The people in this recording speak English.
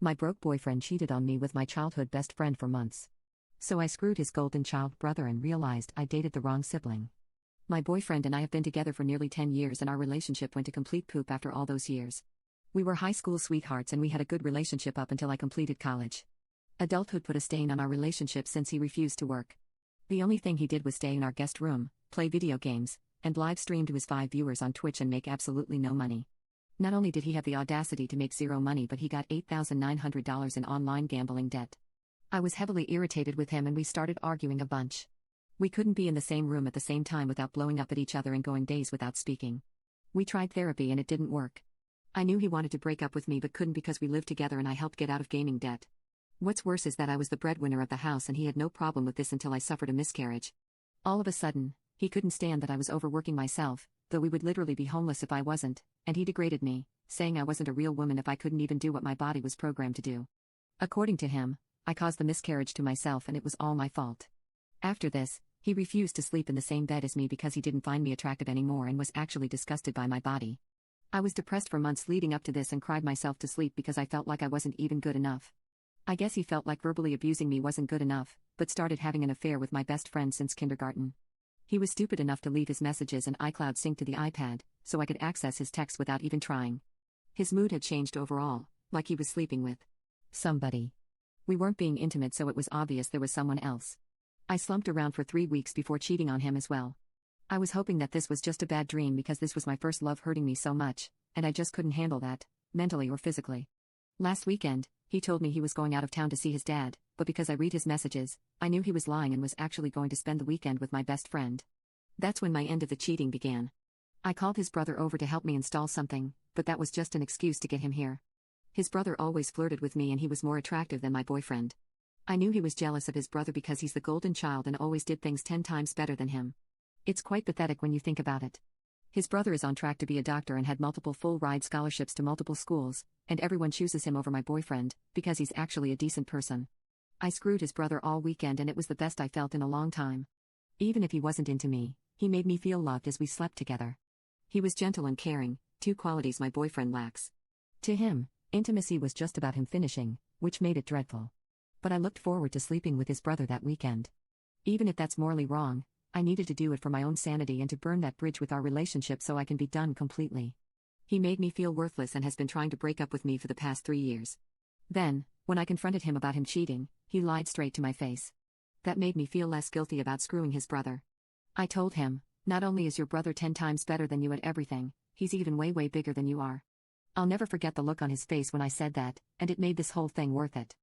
My broke boyfriend cheated on me with my childhood best friend for months. So I screwed his golden child brother and realized I dated the wrong sibling. My boyfriend and I have been together for nearly 10 years and our relationship went to complete poop after all those years. We were high school sweethearts and we had a good relationship up until I completed college. Adulthood put a stain on our relationship since he refused to work. The only thing he did was stay in our guest room, play video games, and live stream to his 5 viewers on Twitch and make absolutely no money. Not only did he have the audacity to make zero money, but he got $8,900 in online gambling debt. I was heavily irritated with him and we started arguing a bunch. We couldn't be in the same room at the same time without blowing up at each other and going days without speaking. We tried therapy and it didn't work. I knew he wanted to break up with me but couldn't because we lived together and I helped get out of gaming debt. What's worse is that I was the breadwinner of the house and he had no problem with this until I suffered a miscarriage. All of a sudden, he couldn't stand that I was overworking myself, though we would literally be homeless if I wasn't, and he degraded me, saying I wasn't a real woman if I couldn't even do what my body was programmed to do. According to him, I caused the miscarriage to myself and it was all my fault. After this, he refused to sleep in the same bed as me because he didn't find me attractive anymore and was actually disgusted by my body. I was depressed for months leading up to this and cried myself to sleep because I felt like I wasn't even good enough. I guess he felt like verbally abusing me wasn't good enough, but started having an affair with my best friend since kindergarten. He was stupid enough to leave his messages and iCloud sync to the iPad, so I could access his texts without even trying. His mood had changed overall, like he was sleeping with somebody. We weren't being intimate, so it was obvious there was someone else. I slumped around for 3 weeks before cheating on him as well. I was hoping that this was just a bad dream because this was my first love hurting me so much, and I just couldn't handle that, mentally or physically. Last weekend, he told me he was going out of town to see his dad, but because I read his messages, I knew he was lying and was actually going to spend the weekend with my best friend. That's when my end of the cheating began. I called his brother over to help me install something, but that was just an excuse to get him here. His brother always flirted with me and he was more attractive than my boyfriend. I knew he was jealous of his brother because he's the golden child and always did things 10 times better than him. It's quite pathetic when you think about it. His brother is on track to be a doctor and had multiple full-ride scholarships to multiple schools, and everyone chooses him over my boyfriend, because he's actually a decent person. I screwed his brother all weekend and it was the best I felt in a long time. Even if he wasn't into me, he made me feel loved as we slept together. He was gentle and caring, 2 qualities my boyfriend lacks. To him, intimacy was just about him finishing, which made it dreadful. But I looked forward to sleeping with his brother that weekend. Even if that's morally wrong, I needed to do it for my own sanity and to burn that bridge with our relationship so I can be done completely. He made me feel worthless and has been trying to break up with me for the past 3 years. Then, when I confronted him about him cheating, he lied straight to my face. That made me feel less guilty about screwing his brother. I told him, not only is your brother 10 times better than you at everything, he's even way bigger than you are. I'll never forget the look on his face when I said that, and it made this whole thing worth it.